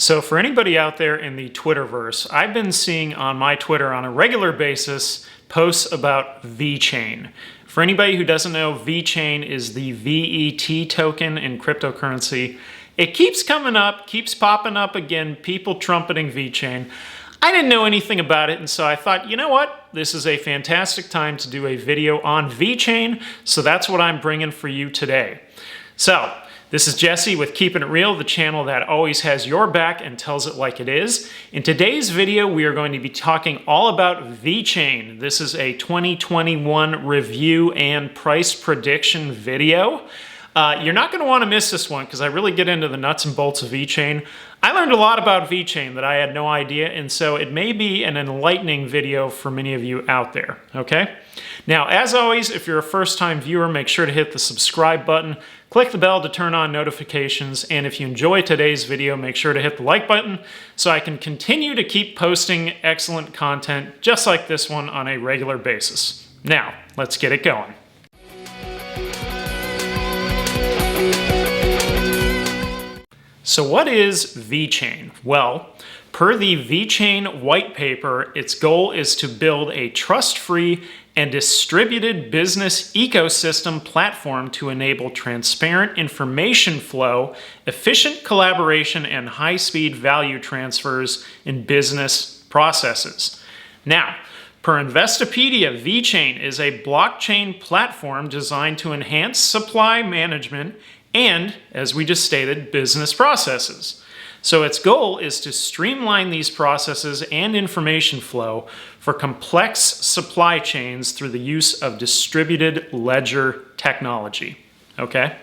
So for anybody out there in the Twitterverse, I've been seeing on my Twitter on a regular basis posts about VeChain. For anybody who doesn't know, VeChain is the VET token in cryptocurrency. It keeps coming up, keeps popping up again, people trumpeting VeChain. I didn't know anything about it, and so I thought, you know what? This is a fantastic time to do a video on VeChain, so that's what I'm bringing for you today. So, this is Jesse with Keeping It Real, the channel that always has your back and tells it like it is. In today's video, we are going to be talking all about VeChain. This is a 2021 review and price prediction video. You're not going to want to miss this one because I really get into the nuts and bolts of VeChain. I learned a lot about VeChain that I had no idea, and so it may be an enlightening video for many of you out there, okay? Now, as always, if you're a first-time viewer, make sure to hit the subscribe button, click the bell to turn on notifications, and if you enjoy today's video, make sure to hit the like button so I can continue to keep posting excellent content just like this one on a regular basis. Now, let's get it going. So what is VeChain? Well, per the VeChain white paper, its goal is to build a trust-free and distributed business ecosystem platform to enable transparent information flow, efficient collaboration, and high-speed value transfers in business processes. Now, per Investopedia, VeChain is a blockchain platform designed to enhance supply management and, as we just stated, business processes. So its goal is to streamline these processes and information flow for complex supply chains through the use of distributed ledger technology. Okay?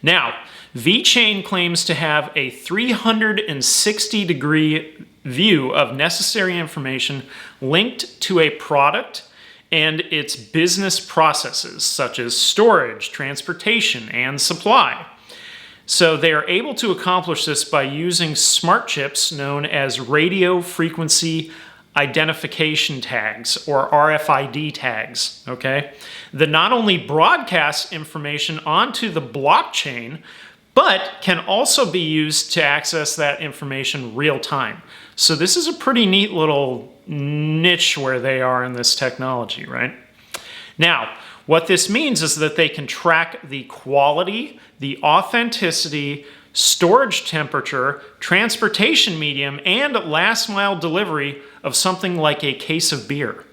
Now, VeChain claims to have a 360-degree view of necessary information linked to a product and its business processes, such as storage, transportation, and supply. So they are able to accomplish this by using smart chips known as radio frequency identification tags, or RFID tags, okay? That not only broadcast information onto the blockchain, but can also be used to access that information real time. So this is a pretty neat little niche where they are in this technology, right? Now, what this means is that they can track the quality, the authenticity, storage temperature, transportation medium, and last mile delivery of something like a case of beer.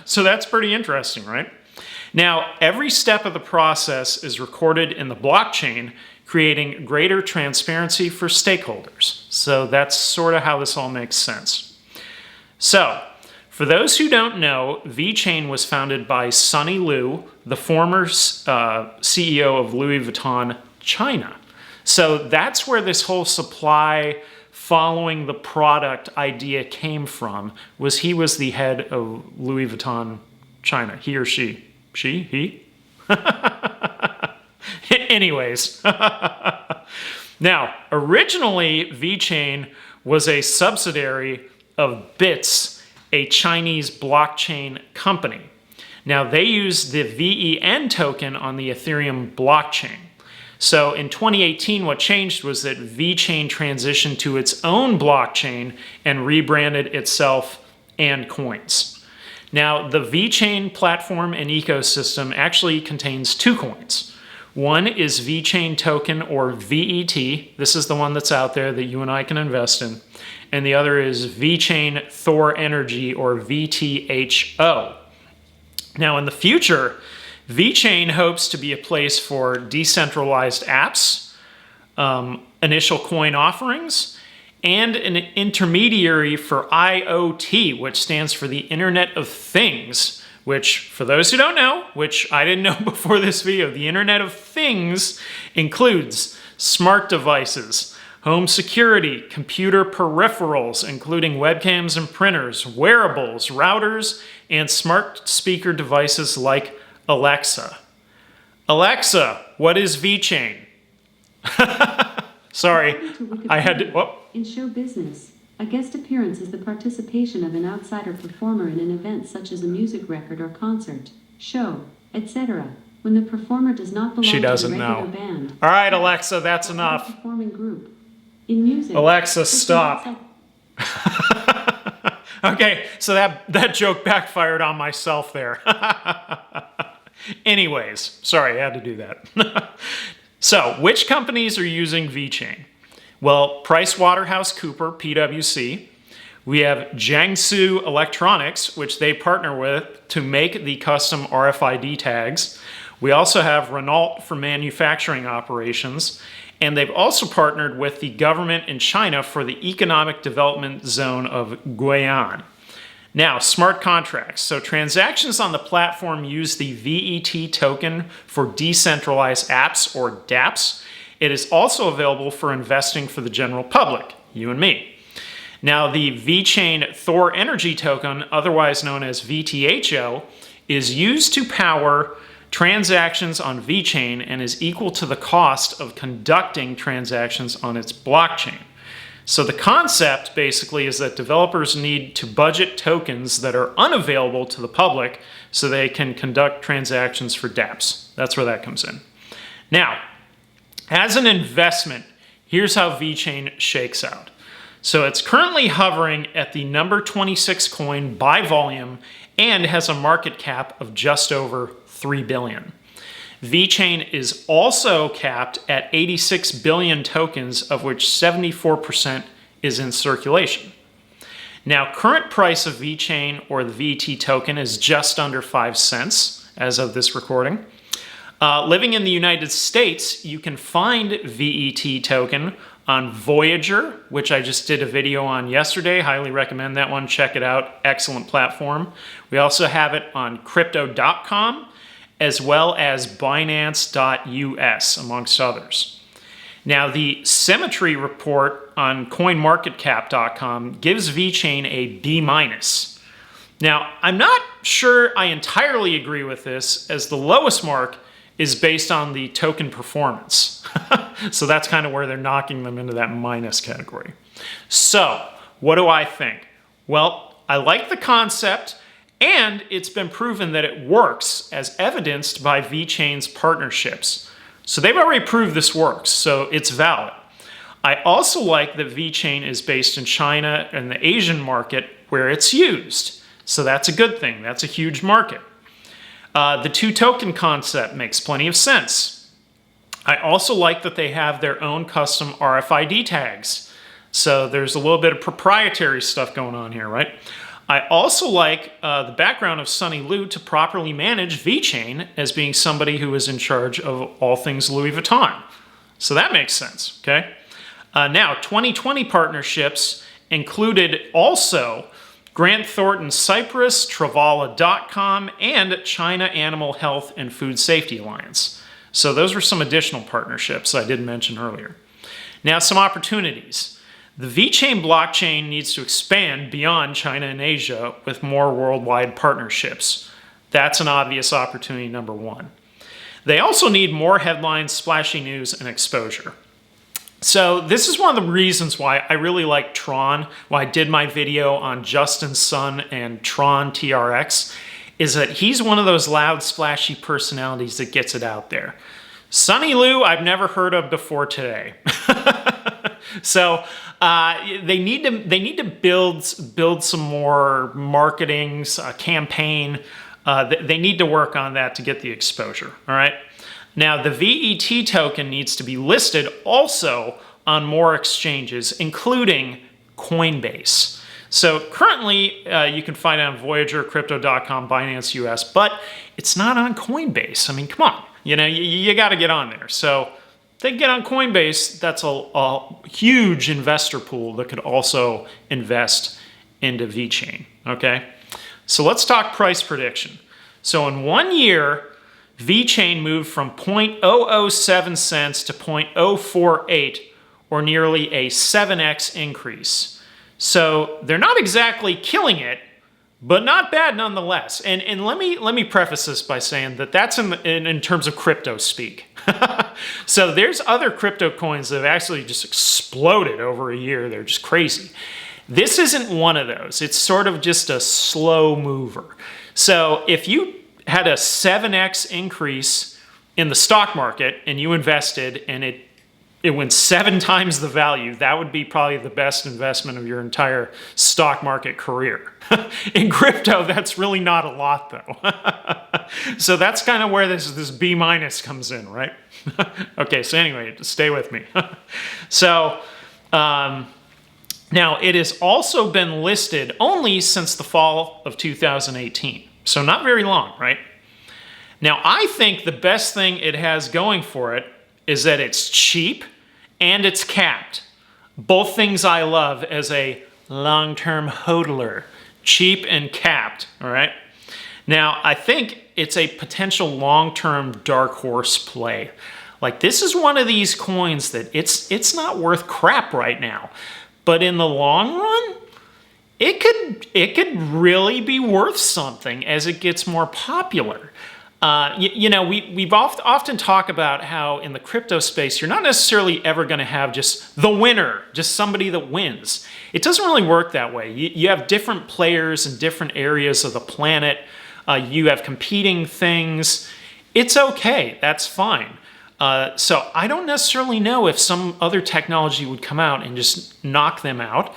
So that's pretty interesting, right? Now, every step of the process is recorded in the blockchain, creating greater transparency for stakeholders. So that's sort of how this all makes sense. So, for those who don't know, VeChain was founded by Sunny Liu, the former CEO of Louis Vuitton China. So that's where this whole supply following the product idea came from, was he was the head of Louis Vuitton China. He or she? She? He? Anyways. Now, originally, VeChain was a subsidiary of Bits, a Chinese blockchain company. Now, they use the VEN token on the Ethereum blockchain. So in 2018, what changed was that VeChain transitioned to its own blockchain and rebranded itself and coins. Now, the VeChain platform and ecosystem actually contains two coins. One is VeChain token, or VET. This is the one that's out there that you and I can invest in. And the other is VeChain Thor Energy, or VTHO. Now, in the future, VeChain hopes to be a place for decentralized apps, initial coin offerings, and an intermediary for IoT, which stands for the Internet of Things, which, for those who don't know, which I didn't know before this video, the Internet of Things includes smart devices, home security, computer peripherals, including webcams and printers, wearables, routers, and smart speaker devices like Alexa. Alexa, what is VeChain? Sorry, I had to... Oh. In show business, a guest appearance is the participation of an outsider performer in an event such as a music record or concert, show, etc., when the performer does not belong to a regular band. All right, Alexa, that's enough. Performing group. In music. Alexa, this stop. means Okay, so that joke backfired on myself there. Anyways, sorry, I had to do that. So, which companies are using VeChain? Well, PricewaterhouseCoopers, PwC. We have Jiangsu Electronics, which they partner with to make the custom RFID tags. We also have Renault for manufacturing operations. And they've also partnered with the government in China for the Economic Development Zone of Guian. Now, smart contracts. So transactions on the platform use the VET token for decentralized apps, or dApps. It is also available for investing for the general public, you and me. Now, the VeChain Thor Energy token, otherwise known as VTHO, is used to power transactions on VeChain and is equal to the cost of conducting transactions on its blockchain. So the concept basically is that developers need to budget tokens that are unavailable to the public so they can conduct transactions for dApps. That's where that comes in. Now, as an investment, here's how VeChain shakes out. So it's currently hovering at the number 26 coin by volume and has a market cap of just over 3 billion. VeChain is also capped at 86 billion tokens, of which 74% is in circulation. Now, current price of VeChain, or the VET token, is just under 5 cents as of this recording. Living in the United States, you can find VET token on Voyager, which I just did a video on yesterday. Highly recommend that one. Check it out. Excellent platform. We also have it on crypto.com, as well as Binance.us, amongst others. Now, the Symmetry report on CoinMarketCap.com gives VeChain a B-. Now, I'm not sure I entirely agree with this, as the lowest mark is based on the token performance. So that's kind of where they're knocking them into that minus category. So, what do I think? Well, I like the concept, and it's been proven that it works, as evidenced by VeChain's partnerships. So they've already proved this works, so it's valid. I also like that VeChain is based in China and the Asian market where it's used. So that's a good thing. That's a huge market. The two token concept makes plenty of sense. I also like that they have their own custom RFID tags. So there's a little bit of proprietary stuff going on here, right? I also like the background of Sunny Liu to properly manage VeChain as being somebody who is in charge of all things Louis Vuitton. So that makes sense, okay? Now, 2020 partnerships included also Grant Thornton Cyprus, Travala.com, and China Animal Health and Food Safety Alliance. So those were some additional partnerships I did mention earlier. Now, some opportunities. The VeChain blockchain needs to expand beyond China and Asia with more worldwide partnerships. That's an obvious opportunity number one. They also need more headlines, splashy news, and exposure. So this is one of the reasons why I really like Tron, why I did my video on Justin Sun and Tron TRX, is that he's one of those loud, splashy personalities that gets it out there. Sunny Liu, I've never heard of before today. So they need to build some more marketing, campaign. They need to work on that to get the exposure. All right. Now the VET token needs to be listed also on more exchanges, including Coinbase. So currently you can find it on Voyager, Crypto.com, Binance US, but it's not on Coinbase. I mean, come on, you got to get on there. So if they get on Coinbase, that's a huge investor pool that could also invest into VeChain, okay? So let's talk price prediction. So in 1 year, VeChain moved from 0.007 cents to 0.048, or nearly a 7x increase. So they're not exactly killing it, but not bad nonetheless. And let me preface this by saying that that's in terms of crypto speak. So there's other crypto coins that have actually just exploded over a year. They're just crazy. This isn't one of those. It's sort of just a slow mover. So if you had a 7x increase in the stock market and you invested and it it went 7 times the value, that would be probably the best investment of your entire stock market career. In crypto, that's really not a lot though. So that's kind of where this B minus comes in, right? Okay, so anyway, stay with me. So now it has also been listed only since the fall of 2018. So not very long, right? Now I think the best thing it has going for it is that it's cheap and it's capped. Both things I love as a long-term hodler. Cheap and capped, all right? Now, I think it's a potential long-term dark horse play. Like, this is one of these coins that it's not worth crap right now. But in the long run, it could really be worth something as it gets more popular. We've often talk about how in the crypto space, you're not necessarily ever going to have just the winner, just somebody that wins. It doesn't really work that way. You have different players in different areas of the planet. You have competing things. It's okay. That's fine. So I don't necessarily know if some other technology would come out and just knock them out.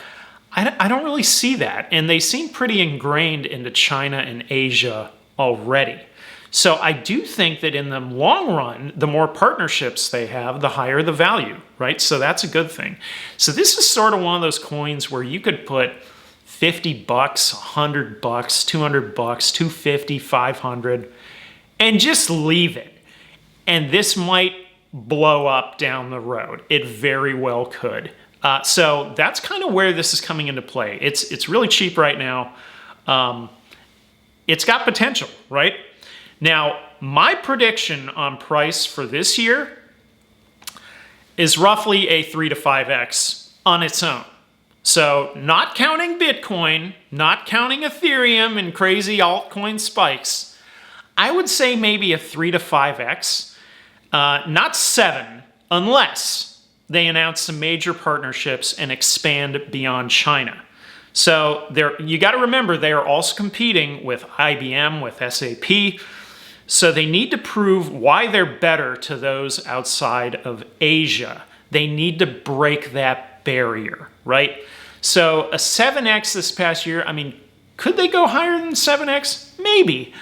I don't really see that. And they seem pretty ingrained into China and Asia already. So I do think that in the long run, the more partnerships they have, the higher the value, right? So that's a good thing. So this is sort of one of those coins where you could put $50, $100, $200, $250, $500, and just leave it. And this might blow up down the road. It very well could. So that's kind of where this is coming into play. It's really cheap right now. It's got potential, right? Now, my prediction on price for this year is roughly a 3 to 5x on its own. So not counting Bitcoin, not counting Ethereum and crazy altcoin spikes, I would say maybe a 3 to 5x, not 7, unless they announce some major partnerships and expand beyond China. So you got to remember, they are also competing with IBM, with SAP. So they need to prove why they're better to those outside of Asia. They need to break that barrier, right? So a 7x this past year, I mean, could they go higher than 7x? Maybe.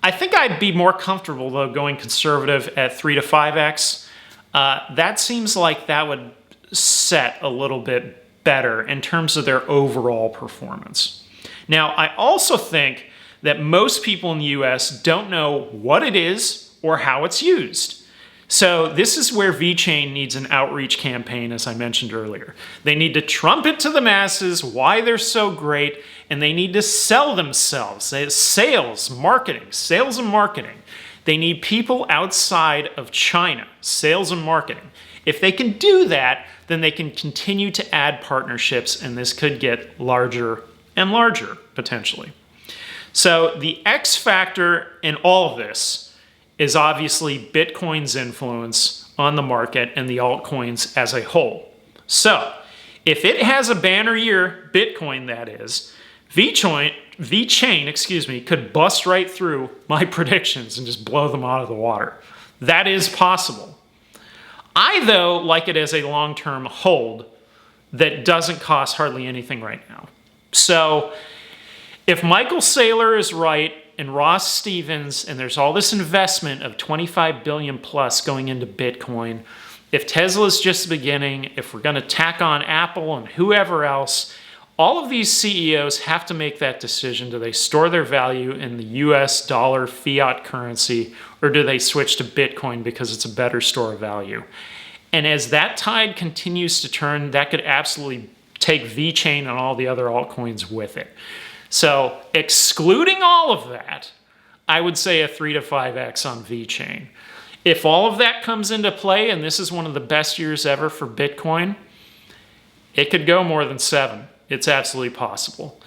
I think I'd be more comfortable, though, going conservative at 3 to 5x. That seems like that would set a little bit better in terms of their overall performance. Now, I also think that most people in the US don't know what it is or how it's used. So this is where VeChain needs an outreach campaign, as I mentioned earlier. They need to trumpet to the masses why they're so great, and they need to sell themselves. Sales and marketing. They need people outside of China, sales and marketing. If they can do that, then they can continue to add partnerships, and this could get larger and larger, potentially. So the X factor in all of this is obviously Bitcoin's influence on the market and the altcoins as a whole. So if it has a banner year, Bitcoin that is, VeChain, could bust right through my predictions and just blow them out of the water. That is possible. I, though, like it as a long-term hold that doesn't cost hardly anything right now. So if Michael Saylor is right and Ross Stevens, and there's all this investment of 25 billion plus going into Bitcoin, if Tesla's just the beginning, if we're going to tack on Apple and whoever else, all of these CEOs have to make that decision. Do they store their value in the US dollar fiat currency, or do they switch to Bitcoin because it's a better store of value? And as that tide continues to turn, that could absolutely take VeChain and all the other altcoins with it. So excluding all of that, I would say a 3 to 5x on VeChain. If all of that comes into play, and this is one of the best years ever for Bitcoin, it could go more than 7. It's absolutely possible.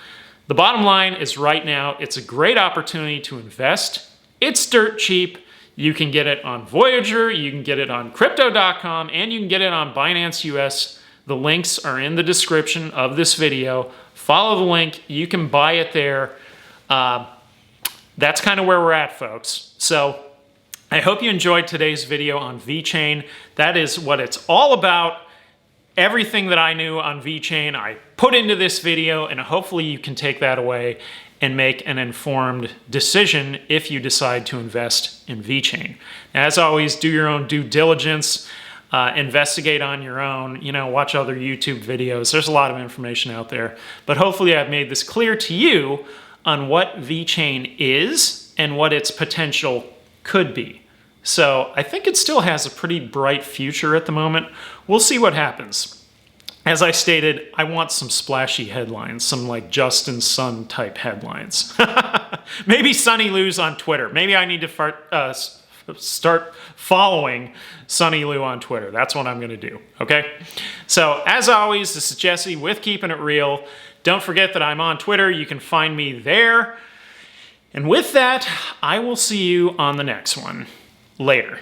The bottom line is right now, it's a great opportunity to invest. It's dirt cheap. You can get it on Voyager, you can get it on crypto.com, and you can get it on Binance US. The links are in the description of this video. Follow the link. You can buy it there. That's kind of where we're at, folks. So I hope you enjoyed today's video on VeChain. That is what it's all about. Everything that I knew on VeChain, I put into this video, and hopefully you can take that away and make an informed decision if you decide to invest in VeChain. As always, do your own due diligence, investigate on your own, watch other YouTube videos. There's a lot of information out there, but hopefully I've made this clear to you on what VeChain is and what its potential could be. So I think it still has a pretty bright future at the moment. We'll see what happens. As I stated, I want some splashy headlines, some like Justin Sun type headlines. Maybe Sunny Lou's on Twitter. Maybe I need to start following Sunny Lou on Twitter. That's what I'm going to do, okay? So as always, this is Jesse with Keeping It Real. Don't forget that I'm on Twitter. You can find me there. And with that, I will see you on the next one. Later.